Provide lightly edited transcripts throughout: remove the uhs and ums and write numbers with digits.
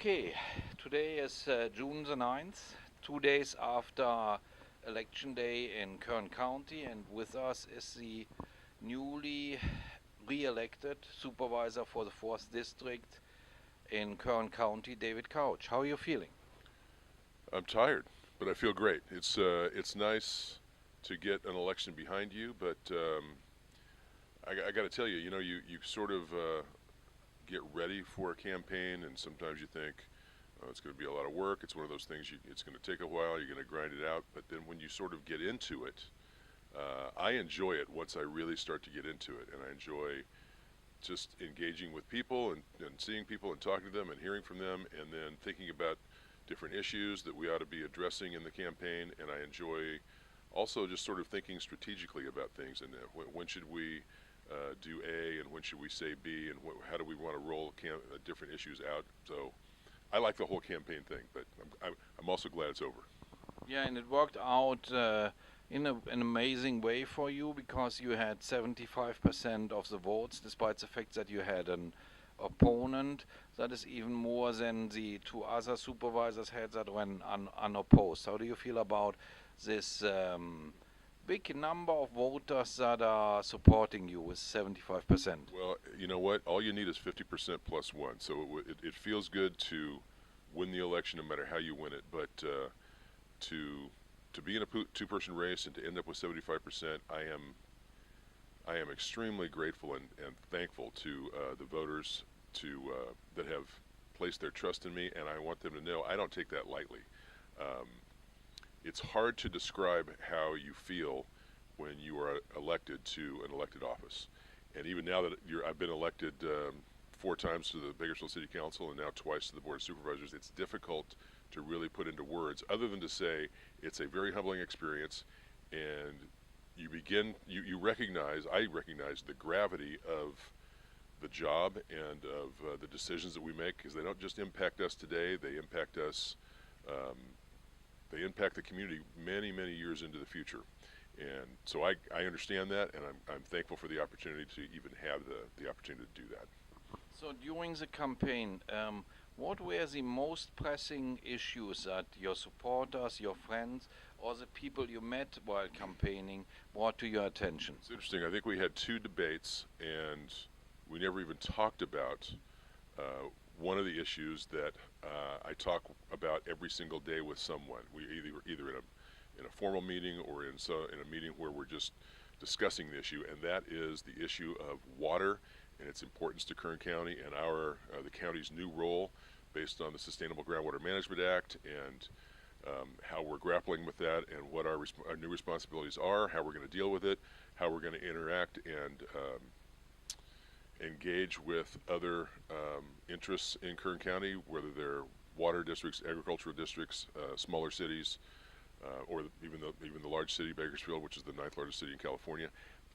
Okay, today is June the 9th, 2 days after Election Day in Kern County, and with us is the newly re-elected supervisor for the 4th District in Kern County, David Couch. How are you feeling? I'm tired, but I feel great. It's nice to get an election behind you, but I got to tell you, you sort of get ready for a campaign, and sometimes you think, oh, it's going to be a lot of work. It's one of those things. It's going to take a while. You're going to grind it out, but then when you sort of get into it, I enjoy it once I really start to get into it, and I enjoy just engaging with people and seeing people and talking to them and hearing from them, and then thinking about different issues that we ought to be addressing in the campaign. And I enjoy also just sort of thinking strategically about things, and when should we do A, and when should we say B, and how do we want to roll different issues out. So I like the whole campaign thing, but I'm also glad it's over. Yeah, and it worked out in an amazing way for you because you had 75% of the votes, despite the fact that you had an opponent. That is even more than the two other supervisors had that went unopposed. How do you feel about this big number of voters that are supporting you with 75%? Well, you know what? All you need is 50% plus one. So it feels good to win the election, no matter how you win it. But to be in a two-person race and to end up with 75%, I am extremely grateful and thankful to the voters that have placed their trust in me, and I want them to know I don't take that lightly. Um, it's hard to describe how you feel when you are elected to an elected office. And even now that I've been elected 4 times to the Bakersfield City Council and now twice to the Board of Supervisors, it's difficult to really put into words, other than to say it's a very humbling experience, and you recognize, I recognize the gravity of the job and of the decisions that we make, because they don't just impact us today, they impact us, they impact the community many, many years into the future. And so I understand that, and I'm thankful for the opportunity to even have the opportunity to do that. So during the campaign, what were the most pressing issues that your supporters, your friends, or the people you met while campaigning brought to your attention? It's interesting. I think we had 2 debates, and we never even talked about one of the issues that I talk about every single day with someone. We either in a formal meeting or in a meeting where we're just discussing the issue, and that is the issue of water and its importance to Kern County and the county's new role based on the Sustainable Groundwater Management Act, and how we're grappling with that, and what our new responsibilities are, how we're going to deal with it, how we're going to interact and engage with other interests in Kern County, whether they're water districts, agricultural districts, smaller cities, or even the large city, Bakersfield, which is the 9th largest city in California.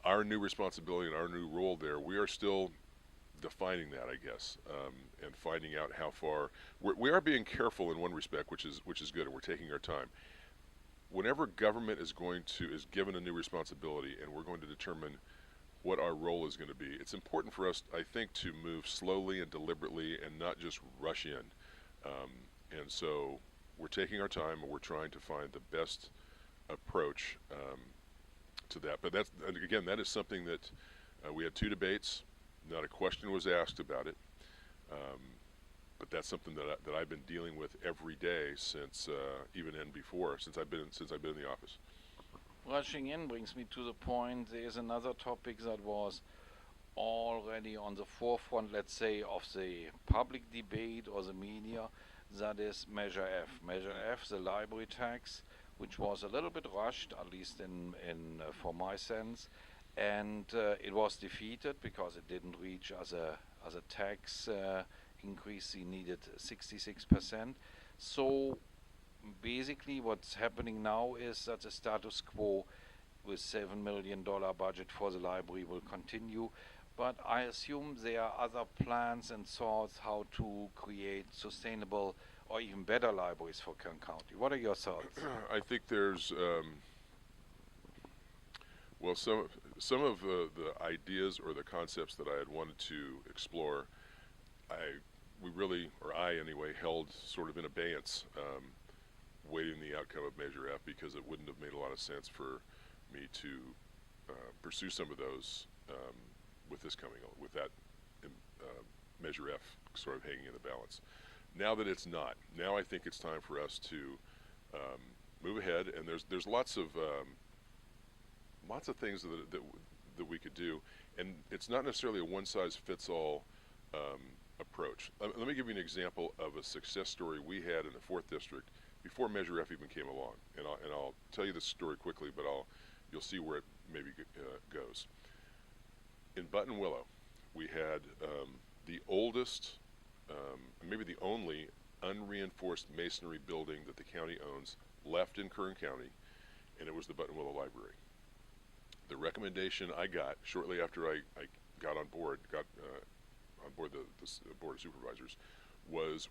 Our new responsibility and our new role there, we are still defining that, I guess, and finding out how far. We are being careful in one respect, which is good, and we're taking our time. Whenever government is given a new responsibility, and we're going to determine what our role is going to be, it's important for us, I think, to move slowly and deliberately and not just rush in. And so we're taking our time, and we're trying to find the best approach to that. But that is something that we had 2 debates. Not a question was asked about it. But that's something that I've been dealing with every day since since I've been in the office. Rushing in brings me to the point, there is another topic that was already on the forefront, let's say, of the public debate or the media. That is Measure F. Measure F, the library tax, which was a little bit rushed, at least for my sense, and it was defeated because it didn't reach as a tax increase. He needed 66%. So basically, what's happening now is that the status quo with $7 million budget for the library will continue. But I assume there are other plans and thoughts how to create sustainable or even better libraries for Kern County. What are your thoughts? I think there's well, some of the ideas or the concepts that I had wanted to explore, I we really, or I anyway, held sort of in abeyance, waiting the outcome of Measure F, because it wouldn't have made a lot of sense for me to pursue some of those with this coming, with that Measure F sort of hanging in the balance. Now that it's not, now I think it's time for us to move ahead, and there's lots of things that we could do, and it's not necessarily a one-size-fits-all approach. Let me give you an example of a success story we had in the 4th District before Measure F even came along, and I'll tell you this story quickly, but you'll see where it maybe goes. In Buttonwillow, we had the oldest, maybe the only unreinforced masonry building that the county owns left in Kern County, and it was the Buttonwillow Library. The recommendation I got shortly after I got on board, on board the Board of Supervisors, was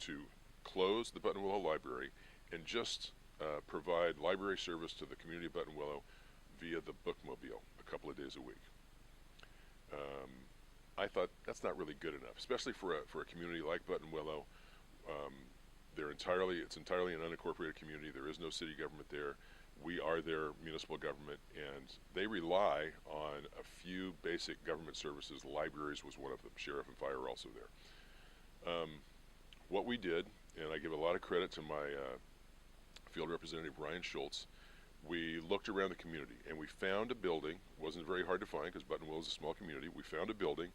to close the Buttonwillow Library and just provide library service to the community of Buttonwillow via the bookmobile a couple of days a week. I thought that's not really good enough, especially for a community like Buttonwillow. It's entirely an unincorporated community. There is no city government there. We are their municipal government, and they rely on a few basic government services. Libraries was one of them. Sheriff and fire are also there. What we did, and I give a lot of credit to my field representative, Ryan Schultz, we looked around the community, and we found a building. It wasn't very hard to find because Buttonwillow is a small community. We found a building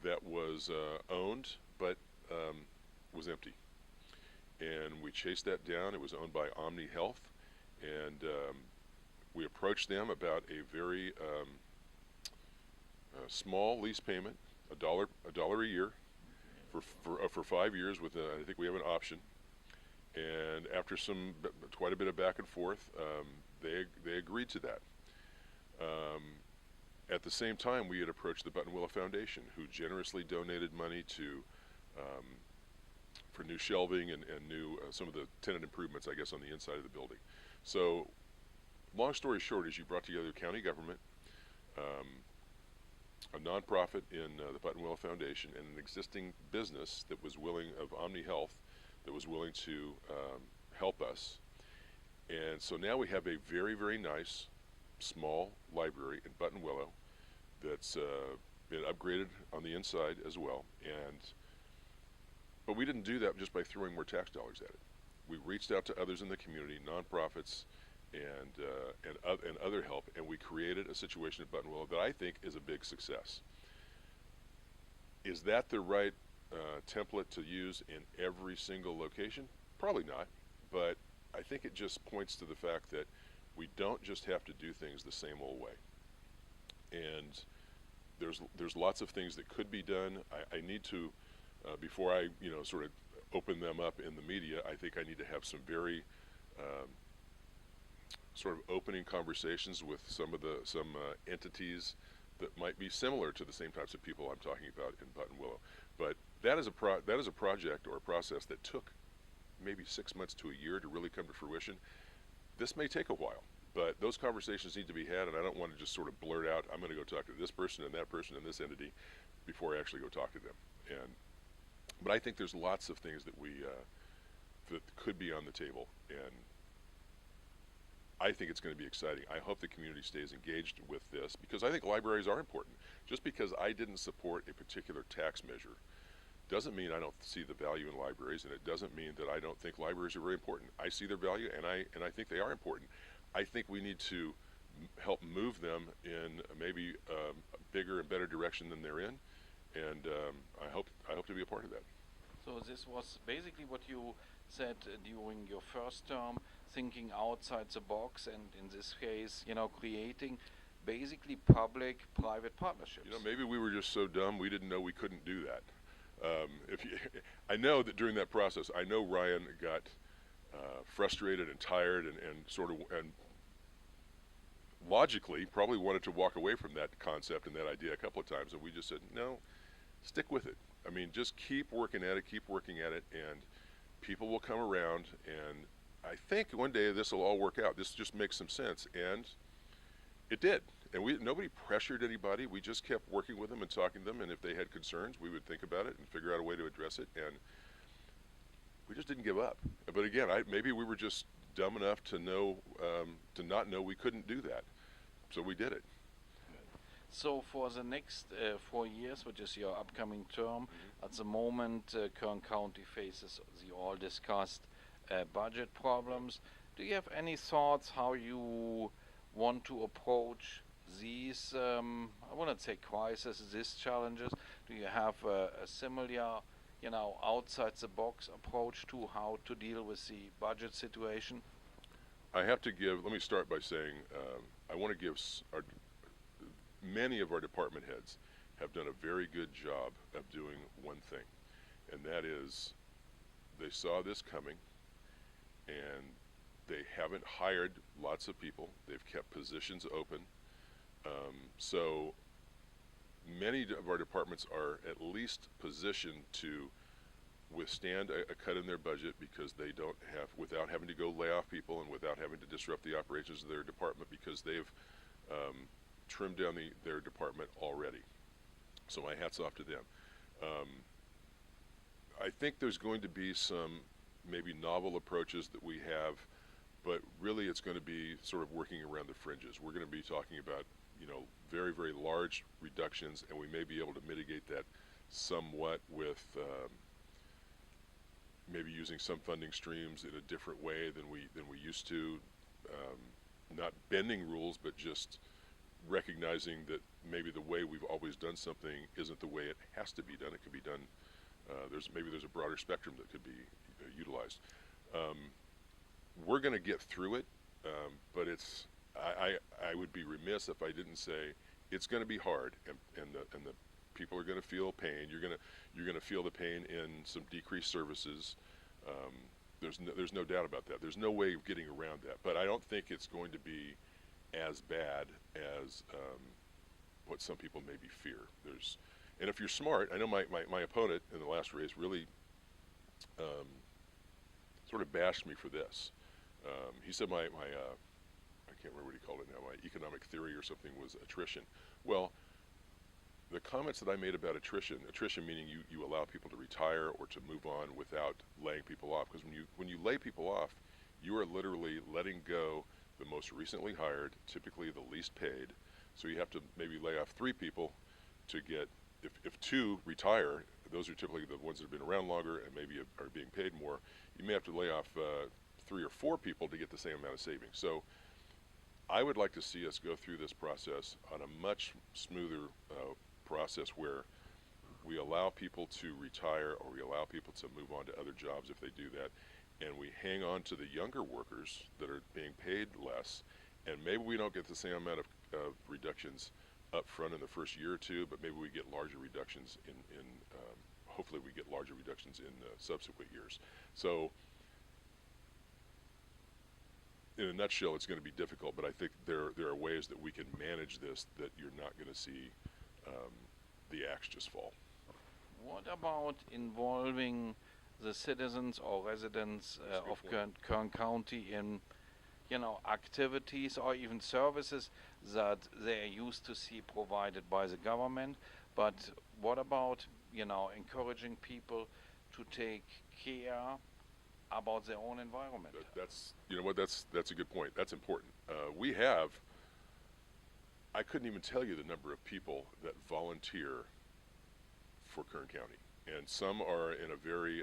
that was owned but was empty. And we chased that down. It was owned by Omni Health, and we approached them about a very small lease payment, $1 a year for 5 years. With I think we have an option. And after quite a bit of back and forth, they agreed to that. At the same time, we had approached the Buttonwillow Foundation, who generously donated money for new shelving and new some of the tenant improvements, I guess, on the inside of the building. So, long story short, is you brought together county government, a nonprofit in the Buttonwillow Foundation, and an existing business that was willing, of Omni Health, that was willing to help us. And so now we have a very, very nice small library in Buttonwillow that's been upgraded on the inside as well. But we didn't do that just by throwing more tax dollars at it. We reached out to others in the community, nonprofits, and other help, and we created a situation at Buttonwillow that I think is a big success. Is that the right template to use in every single location? Probably not, but I think it just points to the fact that we don't just have to do things the same old way. And there's lots of things that could be done. I need to, before I sort of open them up in the media, I think I need to have some very sort of opening conversations with some entities that might be similar to the same types of people I'm talking about in Buttonwillow. But that is a project or a process that took maybe 6 months to a year to really come to fruition. This may take a while, but those conversations need to be had, and I don't want to just sort of blurt out, I'm going to go talk to this person and that person and this entity before I actually go talk to them. But I think there's lots of things that that could be on the table, and I think it's going to be exciting. I hope the community stays engaged with this, because I think libraries are important. Just because I didn't support a particular tax measure doesn't mean I don't see the value in libraries, and it doesn't mean that I don't think libraries are very important. I see their value, and I think they are important. I think we need to help move them in maybe a bigger and better direction than they're in, and I hope to be a part of that. So this was basically what you said during your first term, thinking outside the box, and in this case, creating basically public-private partnerships. Maybe we were just so dumb we didn't know we couldn't do that. I know that during that process, I know Ryan got frustrated and tired and logically probably wanted to walk away from that concept and that idea a couple of times, and we just said, no, stick with it. I mean, just keep working at it, and people will come around, and I think one day this will all work out. This just makes some sense, and it did. and nobody pressured anybody. We just kept working with them and talking to them, and if they had concerns, we would think about it and figure out a way to address it. And we just didn't give up. But again, maybe we were just dumb enough to know to not know we couldn't do that, so we did it. So for the next 4 years, which is your upcoming term, at the moment Kern County faces the all discussed budget problems. Do you have any thoughts how you want to approach these, I wouldn't say crises, these challenges? Do you have a similar, outside the box approach to how to deal with the budget situation? Let me start by saying, I want to give many of our department heads have done a very good job of doing one thing, and that is they saw this coming, and they haven't hired lots of people. They've kept positions open. So many of our departments are at least positioned to withstand a cut in their budget because they don't have, without having to go lay off people and without having to disrupt the operations of their department, because they've trimmed down their department already. So my hat's off to them. I think there's going to be some maybe novel approaches that we have, but really it's going to be sort of working around the fringes. We're going to be talking about, very, very large reductions, and we may be able to mitigate that somewhat with maybe using some funding streams in a different way than we used to. Not bending rules, but just recognizing that maybe the way we've always done something isn't the way it has to be done. It could be done. There's a broader spectrum that could be utilized. We're going to get through it, but I would be remiss if I didn't say it's going to be hard, and the people are going to feel pain. You're going to feel the pain in some decreased services. There's no doubt about that. There's no way of getting around that. But I don't think it's going to be as bad as what some people maybe fear. And if you're smart, I know my opponent in the last race really sort of bashed me for this. He said my I can't remember what he called it now, my economic theory or something was attrition. Well, the comments that I made about attrition meaning you allow people to retire or to move on without laying people off, because when you lay people off, you are literally letting go the most recently hired, typically the least paid. So you have to maybe lay off 3 people to get, if 2 retire, those are typically the ones that have been around longer and maybe are being paid more. You may have to lay off 3 or 4 people to get the same amount of savings. So I would like to see us go through this process on a much smoother process where we allow people to retire or we allow people to move on to other jobs if they do that, and we hang on to the younger workers that are being paid less, and maybe we don't get the same amount of reductions up front in the first year or 2, but maybe we get larger reductions in hopefully we get larger reductions in subsequent years. So in a nutshell, it's going to be difficult, but I think there are ways that we can manage this that you're not going to see the axe just fall. What about involving the citizens or residents of Kern County in, activities or even services that they're used to see provided by the government? But what about, encouraging people to take care about their own environment? That's a good point. That's important. I couldn't even tell you the number of people that volunteer for Kern County, and some are in a very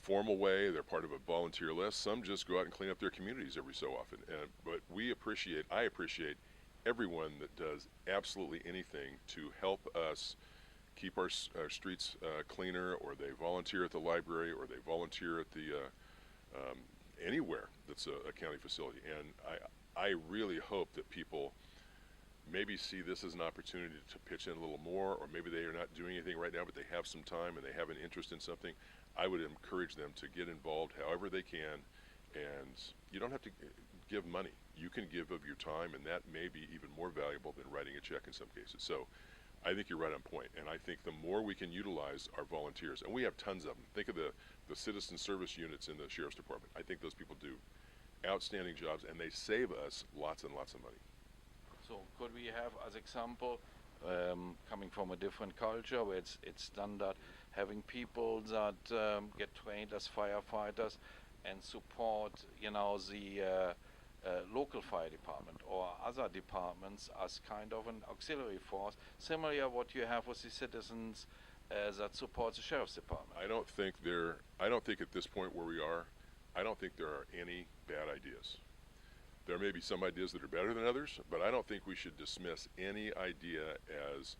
formal way. They're part of a volunteer list. Some just go out and clean up their communities every so often. But I appreciate everyone that does absolutely anything to help us keep our streets cleaner, or they volunteer at the library, or they volunteer at the anywhere that's a county facility. And I really hope that people maybe see this as an opportunity to pitch in a little more, or maybe they are not doing anything right now, but they have some time and they have an interest in something. I would encourage them to get involved however they can, and you don't have to give money. You can give of your time, and that may be even more valuable than writing a check in some cases. So I think you're right on point, and I think the more we can utilize our volunteers, and we have tons of them. Think of the citizen service units in the Sheriff's Department. I think those people do outstanding jobs, and they save us lots and lots of money. So could we have, as example, coming from a different culture where it's done that, having people that get trained as firefighters and support, you know, the local fire department or other departments as kind of an auxiliary force, similar to what you have with the citizens that support the sheriff's department? I don't think at this point where we are, I don't think there are any bad ideas. There may be some ideas that are better than others, but I don't think we should dismiss any idea as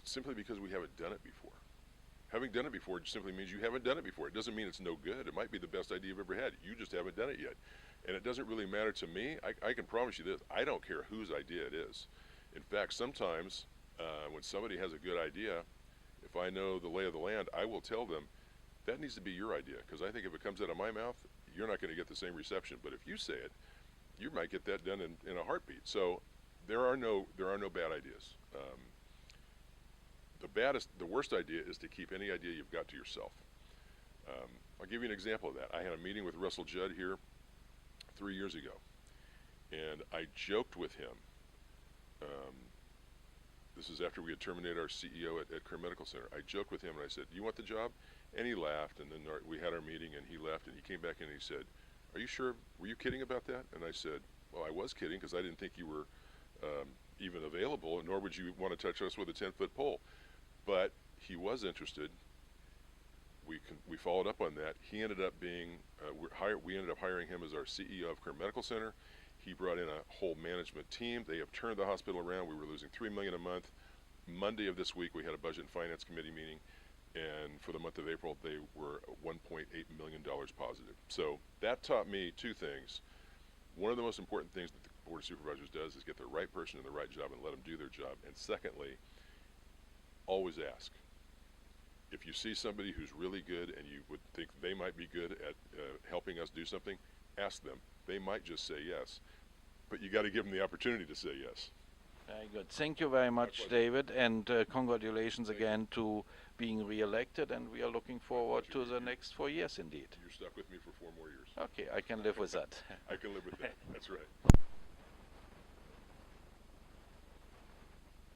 simply because we haven't done it before. Having done it before simply means you haven't done it before. It doesn't mean it's no good. It might be the best idea you've ever had. You just haven't done it yet. And it doesn't really matter to me. I can promise you this. I don't care whose idea it is. In fact, sometimes when somebody has a good idea, if I know the lay of the land, I will tell them, that needs to be your idea, because I think if it comes out of my mouth, you're not going to get the same reception. But if you say it, you might get that done in a heartbeat. So there are no bad ideas. The worst idea is to keep any idea you've got to yourself. I'll give you an example of that. I had a meeting with Russell Judd here 3 years ago, and I joked with him. This is after we had terminated our CEO at Kern Medical Center. I joked with him and I said, "You want the job?" And he laughed, and then we had our meeting, and he left, and he came back in and he said, "Are you sure? Were you kidding about that?" And I said, "Well, I was kidding, because I didn't think you were even available, nor would you want to touch us with a 10-foot pole." But he was interested. We followed up on that. He ended up being, we ended up hiring him as our CEO of Kern Medical Center. He brought in a whole management team. They have turned the hospital around. We were losing $3 million a month. Monday of this week, we had a Budget and Finance Committee meeting, and for the month of April, they were $1.8 million positive. So that taught me two things. One of the most important things that the Board of Supervisors does is get the right person in the right job and let them do their job. And secondly, always ask. If you see somebody who's really good and you would think they might be good at helping us do something, ask them. They might just say yes, but you got to give them the opportunity to say yes. Very good. Thank you very much, David, and congratulations again to being re-elected, and we are looking forward to the next 4 years indeed. You're stuck with me for 4 more years. Okay, I can live with that. I can live with that. That's right.